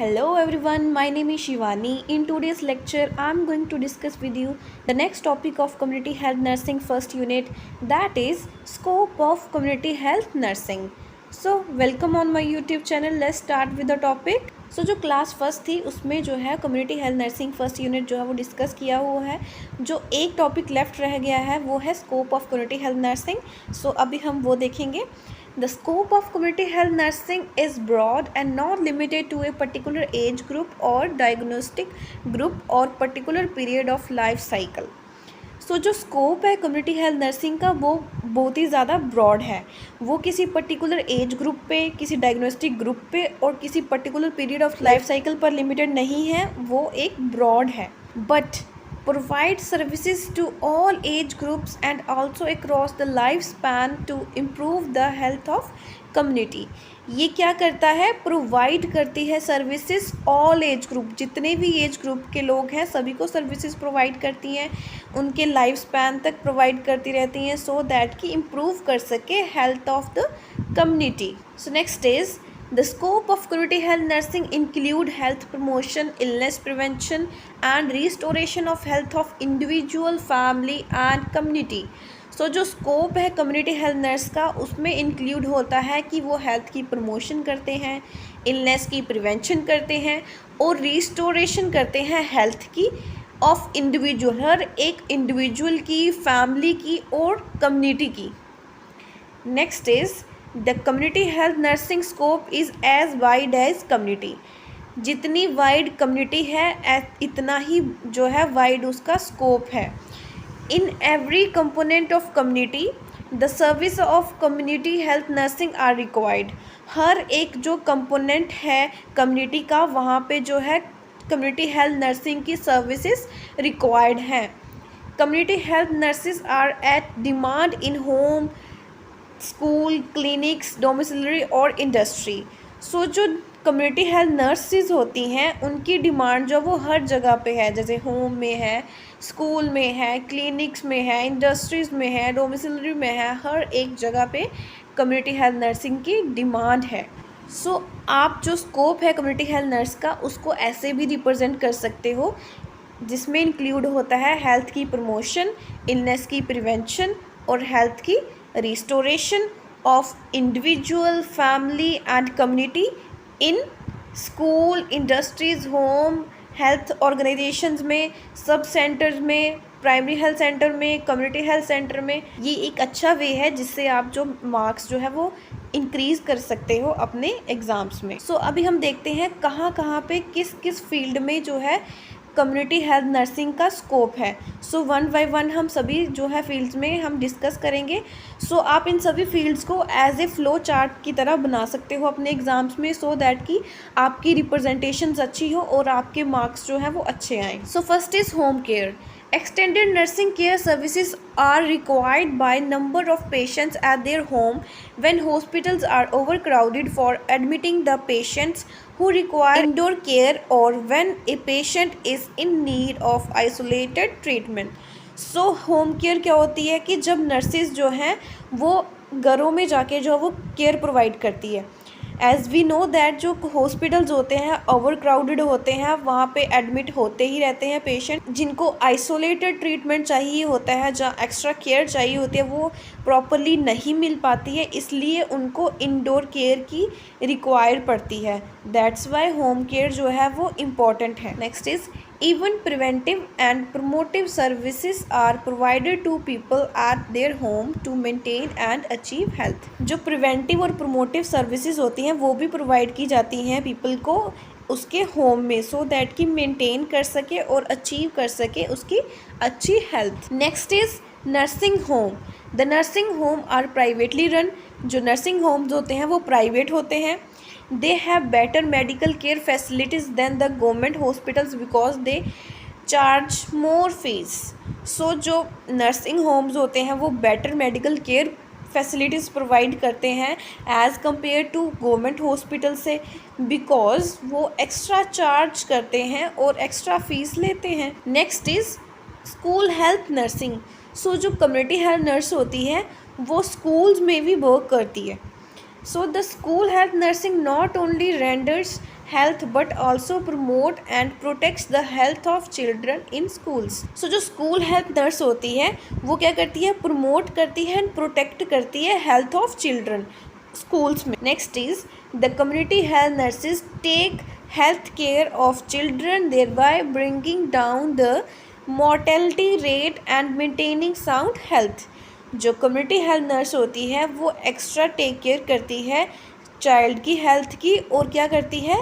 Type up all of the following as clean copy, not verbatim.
Hello everyone, my name is Shivani. In today's lecture, I'm going to discuss with you the next topic of Community Health Nursing first unit, that is scope of Community Health Nursing. So welcome on my YouTube channel. Let's start with the topic. जो class first थी उसमें जो है community health nursing first unit जो है वो discuss किया हुआ है। जो एक टॉपिक लेफ्ट रह गया है वो है scope of community health nursing. अभी हम वो देखेंगे। The scope of community health nursing is broad and not limited to a particular age group or diagnostic group or particular period of life cycle. जो स्कोप है community health nursing का वो बहुत ही ज़्यादा ब्रॉड है। वो किसी पर्टिकुलर एज ग्रुप पे, किसी डायग्नोस्टिक ग्रुप पे और किसी particular period of life cycle पर लिमिटेड नहीं है, वो एक ब्रॉड है। But provide services to all age groups and also across the lifespan to improve the health of community। ये क्या करता है? प्रोवाइड करती है सर्विसेज ऑल एज ग्रुप, जितने भी एज ग्रुप के लोग हैं सभी को सर्विसेज प्रोवाइड करती हैं, उनके लाइफ स्पैन तक प्रोवाइड करती रहती हैं सो दैट कि इम्प्रूव कर सके health of the community. So next is The scope of community health nursing include health promotion, illness prevention and restoration of health of individual, family and community। जो scope है community health nurse का उसमें include होता है कि वो health की promotion करते हैं, इलनेस की प्रिवेंशन करते हैं और रिस्टोरेशन करते हैं हेल्थ की ऑफ इंडिविजुअल, हर एक इंडिविजुअल की, फैमिली की और कम्युनिटी की। Next is the community health nursing scope is as wide as community. जितनी वाइड कम्युनिटी है इतना ही जो है वाइड उसका स्कोप है। In every component of community the service of community health nursing are required. हर एक जो कंपोनेंट है कम्युनिटी का वहाँ पे जो है कम्युनिटी हेल्थ नर्सिंग की सर्विसेज रिक्वायर्ड हैं। Community health nurses are at demand in home, school, clinics, domiciliary और इंडस्ट्री। जो कम्युनिटी हेल्थ नर्सिस होती हैं उनकी डिमांड जो वो हर जगह पे है, जैसे होम में है, स्कूल में है, क्लिनिक्स में है, इंडस्ट्रीज़ में है, डोमिसिलरी में है, हर एक जगह पे कम्युनिटी हेल्थ नर्सिंग की डिमांड है। आप जो स्कोप है कम्युनिटी हेल्थ नर्स का उसको ऐसे भी रिप्रेजेंट कर सकते हो जिसमें इंक्लूड होता है हेल्थ की प्रमोशन, इलनेस की प्रिवेंशन और हेल्थ की restoration of individual, family and community in school, industries, home, health organisations में, सब सेंटर्स में, प्राइमरी हेल्थ सेंटर में, कम्युनिटी हेल्थ सेंटर में। ये एक अच्छा वे है जिससे आप जो मार्क्स जो है वो इंक्रीज़ कर सकते हो अपने एग्ज़ाम्स में। अभी हम देखते हैं कहाँ कहाँ पे किस किस फील्ड में जो है कम्युनिटी हेल्थ नर्सिंग का स्कोप है। वन बाय वन हम सभी जो है फील्ड्स में हम डिस्कस करेंगे। आप इन सभी फील्ड्स को एज ए फ्लो चार्ट की तरह बना सकते हो अपने एग्ज़ाम्स में सो दैट कि आपकी रिप्रेजेंटेशंस अच्छी हो और आपके मार्क्स जो हैं वो अच्छे आएँ। First is home care. Extended nursing care services are required by number of patients at their home when hospitals are overcrowded for admitting the patients who require indoor care or when a patient is in need of isolated treatment। Home care क्या होती है कि जब nurses जो हैं वो घरों में जाके जो वो केयर प्रोवाइड करती है। एज़ वी नो दैट जो हॉस्पिटल्स होते हैं ओवर क्राउडेड होते हैं, वहाँ पे एडमिट होते ही रहते हैं पेशेंट जिनको आइसोलेटेड ट्रीटमेंट चाहिए होता है, जहाँ एक्स्ट्रा केयर चाहिए होती है वो प्रॉपरली नहीं मिल पाती है, इसलिए उनको इंडोर केयर की रिक्वायर पड़ती है। दैट्स वाई होम केयर जो है वो इम्पॉर्टेंट है। Next is even preventive and promotive services are provided to people at their home to maintain and achieve health। जो प्रिवेंटिव और प्रोमोटिव सर्विसेज होती हैं वो भी प्रोवाइड की जाती हैं पीपल को उसके होम में सो दैट कि मेंटेन कर सके और अचीव कर सके उसकी अच्छी health. Next is nursing home. The nursing home are privately run. जो नर्सिंग होम्स होते हैं वो प्राइवेट होते हैं। They have better medical care facilities than the government hospitals because they charge more fees। जो नर्सिंग होम्स होते हैं वो better medical care facilities provide करते हैं as compare to government hospital से, बिकॉज वो एक्स्ट्रा चार्ज करते हैं और एक्स्ट्रा फीस लेते हैं। Next is school health nursing. जो कम्युनिटी हेल्थ नर्स होती है वो स्कूल्स में भी वर्क करती है। The school health nursing not only renders health but also promote and protects the health of children in schools. So जो school health nurse होती है वो क्या करती है, promote करती है and protect करती है health of children schools में. Next is the community health nurses take health care of children thereby bringing down the mortality rate and maintaining sound health. जो कम्युनिटी हेल्थ नर्स होती है वो extra take care करती है child की health की और क्या करती है,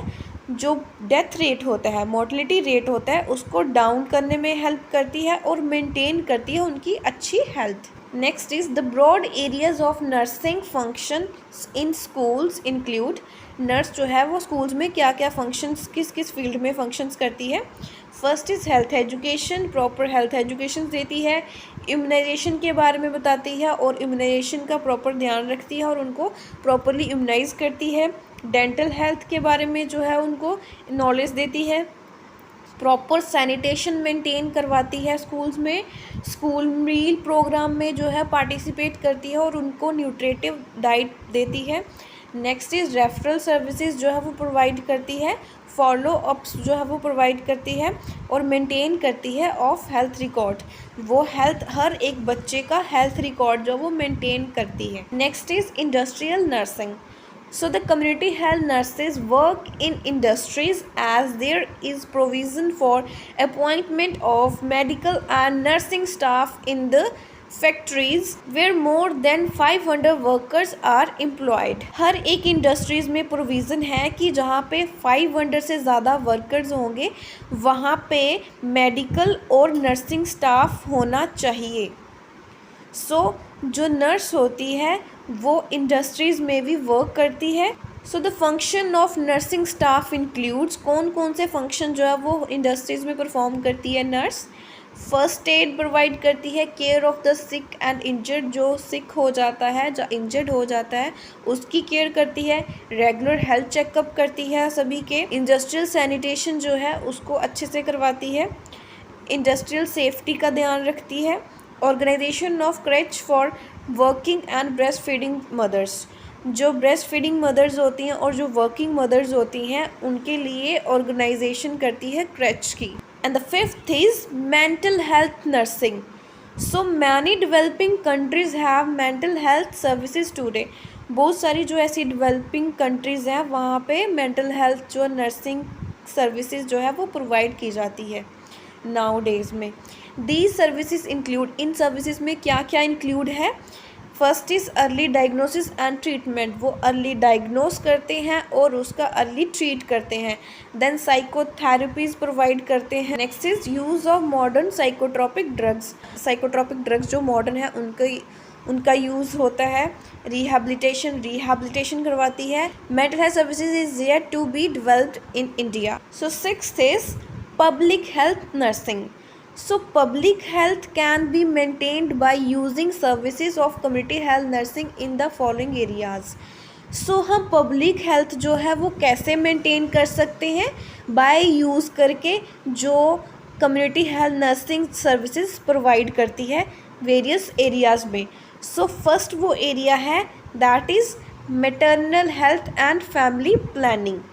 जो डेथ रेट होता है, मोर्टलिटी रेट होता है, उसको डाउन करने में हेल्प करती है और मेंटेन करती है उनकी अच्छी health. Next is the broad areas of nursing function in schools include. Nurse जो है वो स्कूल्स में क्या क्या फंक्शंस किस किस फील्ड में फंक्शंस करती है. First is health education, proper health education देती है, इम्यूनाइजेशन के बारे में बताती है और इम्यूनाइजेशन का प्रॉपर ध्यान रखती है और उनको प्रॉपरली इम्यूनाइज करती है. डेंटल हेल्थ के बारे में जो है उनको नॉलेज देती है. प्रॉपर सैनिटेशन मेंटेन करवाती है स्कूल्स में. स्कूल मील प्रोग्राम में जो है पार्टिसिपेट करती है और उनको न्यूट्रिटिव डाइट देती है. नेक्स्ट इज़ रेफरल सर्विसेज जो है वो प्रोवाइड करती है. फॉलो अप्स जो है वो प्रोवाइड करती है और मेंटेन करती है ऑफ हेल्थ रिकॉर्ड. वो हेल्थ हर एक बच्चे का हेल्थ रिकॉर्ड जो वो मेंटेन करती है. Next is industrial nursing. So the community health nurses work in industries as there is provision for appointment of medical and nursing staff in the factories where more than 500 workers are employed. हर एक industries में provision है कि जहाँ पे 500 से ज़्यादा workers होंगे वहाँ पे मेडिकल और नर्सिंग स्टाफ होना चाहिए. सो जो नर्स होती है वो इंडस्ट्रीज़ में भी वर्क करती है. So the function of nursing staff includes, कौन कौन से फंक्शन जो है वो इंडस्ट्रीज़ में परफॉर्म करती है नर्स. फर्स्ट एड प्रोवाइड करती है, care of the sick and injured, जो सिक हो जाता है, जो इंजर्ड हो जाता है उसकी केयर करती है. रेगुलर हेल्थ चेकअप करती है सभी के. इंडस्ट्रियल सैनिटेशन जो है उसको अच्छे से करवाती है. इंडस्ट्रियल सेफ्टी का ध्यान रखती है. Organisation of creche for working and breast feeding mothers, जो ब्रेस्ट फीडिंग मदर्स होती हैं और जो वर्किंग मदर्स होती हैं उनके लिए ऑर्गेनाइजेशन करती है क्रेच की. And the fifth is mental health nursing. So many developing countries have mental health services today. बहुत सारी जो ऐसी डेवलपिंग कंट्रीज़ हैं वहाँ पे मेंटल हेल्थ जो नर्सिंग सर्विसेज जो है वो प्रोवाइड की जाती है नाउ डेज़ में. These services include, in services में क्या क्या इंक्लूड है. First is early diagnosis and treatment, वो अर्ली डायग्नोस करते हैं और उसका अर्ली ट्रीट करते हैं. देन साइकोथेरेपीज़ प्रोवाइड करते हैं. Next is use of modern psychotropic drugs. Psychotropic drugs जो मॉडर्न है उनका यूज़ होता है. रिहैबिलिटेशन करवाती है. Mental health services is yet to be developed in India. So sixth is public health nursing. So public health can be maintained by using services of community health nursing in the following areas. So हम public health जो है वो कैसे maintain कर सकते हैं, by use करके जो community health nursing services provide करती है various areas में. So first वो area है that is maternal health and family planning.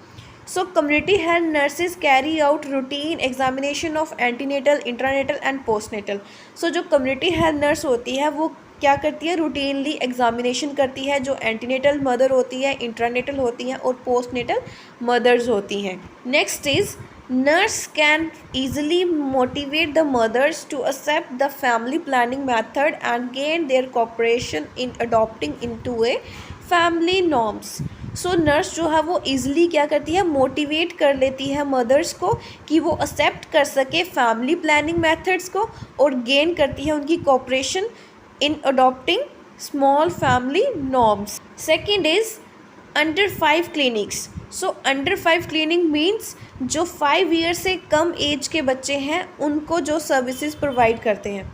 So community health nurses carry out routine examination of antenatal, intranatal and postnatal. So जो community health nurse होती है वो क्या करती है, रूटीनली एग्जामिनेशन करती है जो एंटीनेटल मदर होती है, इंट्रानेटल होती हैं और पोस्टनेटल मदर्स होती हैं. Next is nurse can easily motivate the mothers to accept the family planning method and gain their cooperation in adopting into a family norms. So nurse जो है वो ईज़िली क्या करती है, मोटिवेट कर लेती है मदर्स को कि वो एक्सेप्ट कर सके फैमिली प्लानिंग मेथड्स को और गेन करती है उनकी cooperation in adopting small family norms. Second is under 5 clinics. So under 5 clinic means जो 5 ईयर्स से कम एज के बच्चे हैं उनको जो सर्विसेज प्रोवाइड करते हैं.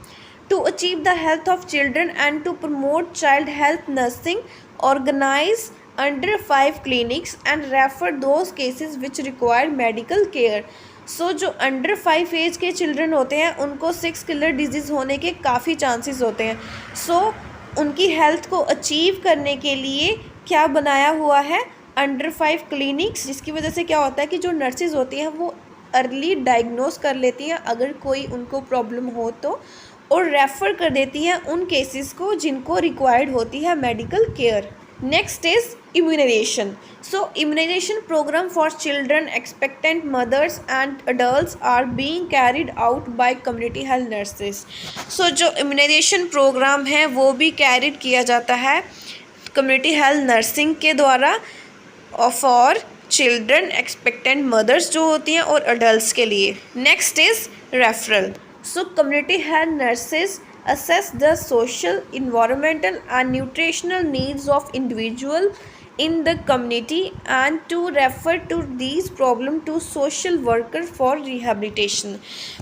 To achieve the health of children and to promote child health nursing organise under 5 clinics and refer those cases which require medical care. सो जो अंडर 5 एज के चिल्ड्रन होते हैं उनको 6 किलर डिजीज़ होने के काफ़ी चांसेस होते हैं. सो उनकी हेल्थ को अचीव करने के लिए क्या बनाया हुआ है, अंडर 5 क्लिनिक्स, जिसकी वजह से क्या होता है कि जो नर्सेज होती हैं वो अर्ली डायग्नोस कर लेती हैं अगर कोई उनको प्रॉब्लम हो तो, और रेफ़र कर देती हैं उन केसेस को जिनको रिक्वायर्ड होती है medical care. Next is immunization. So immunization programme for children, expectant mothers and adults are being carried out by community health nurses. So जो इम्यूनाइजेशन प्रोग्राम है वो भी कैरिड किया जाता है कम्युनिटी हेल्थ नर्सिंग के द्वारा फॉर चिल्ड्रन, एक्सपेक्टेंट मदर्स जो होती हैं और अडल्ट के लिए। Next is referral. So community health nurses assess the social, environmental and nutritional needs of individual in the community and to refer to these problem to social worker for rehabilitation.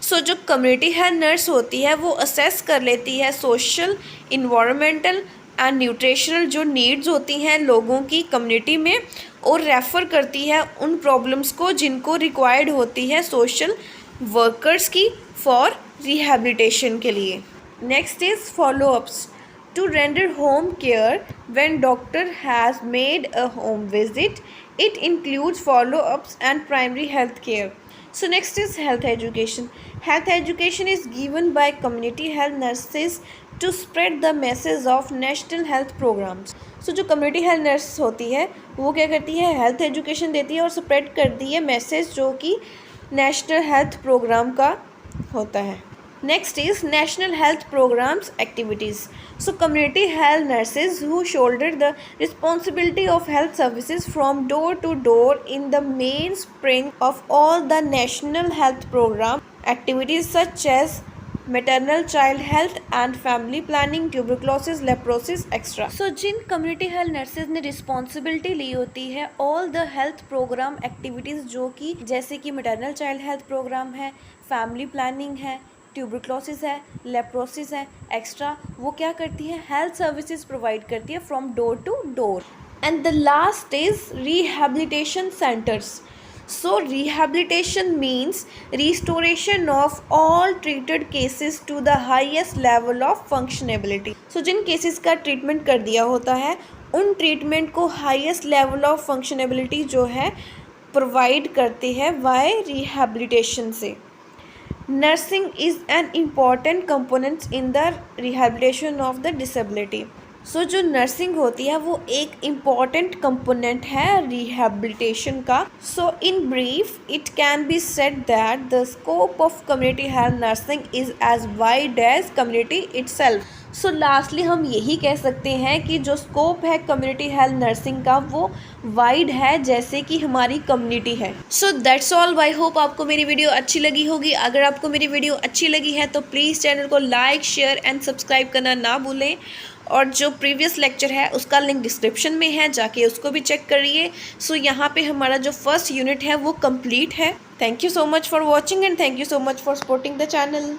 So जो community health nurse होती है वो assess कर लेती है social, environmental and nutritional जो needs होती हैं लोगों की कम्युनिटी में, और रेफ़र करती है उन प्रॉब्लम्स को जिनको रिक्वायर्ड होती है सोशल वर्कर्स की फॉर रिहैबिलिटेशन के लिए। Next is follow ups to render home care when doctor has made a home visit. It includes follow ups and primary health care. So next is health education. Health education is given by community health nurses to spread the message of national health programs. So जो community health nurse होती है वो क्या करती है, health education देती है और spread करती है message जो कि national health program का होता है। Next is national health programs activities. So community health nurses who shoulder the responsibility of health services from door to door in the mainspring of all the national health program activities such as maternal child health and family planning, tuberculosis, leprosis, etc. So Jin community health nurses ने responsibility ली होती है all the health program activities जो कि जैसे कि maternal child health program है, family planning है, tuberculosis है, लेप्रोसिस है, एक्स्ट्रा, वो क्या करती है, हेल्थ सर्विसेज प्रोवाइड करती है from door to door. And the last is rehabilitation centres. So rehabilitation means restoration of all treated cases to the highest level of functionability. So जिन केसेस का ट्रीटमेंट कर दिया होता है उन ट्रीटमेंट को हाईएस्ट लेवल ऑफ फंक्शनेबिलिटी जो है प्रोवाइड करती है वाई रिहैबिलिटेशन से। Nursing is an important component in the rehabilitation of the disability. So जो nursing होती है वो एक important component है rehabilitation का. So in brief, it can be said that the scope of community health nursing is as wide as community itself. So lastly हम यही कह सकते हैं कि जो स्कोप है कम्युनिटी हेल्थ नर्सिंग का वो वाइड है जैसे कि हमारी कम्युनिटी है। So that's all. I hope आपको मेरी वीडियो अच्छी लगी होगी। अगर आपको मेरी वीडियो अच्छी लगी है तो प्लीज़ चैनल को लाइक, शेयर एंड सब्सक्राइब करना ना भूलें, और जो प्रीवियस लेक्चर है उसका लिंक डिस्क्रिप्शन में है, जाके उसको भी चेक करिए। सो यहाँ पे हमारा जो फर्स्ट यूनिट है वो कंप्लीट है। Thank you so much for watching and thank you so much for supporting the channel.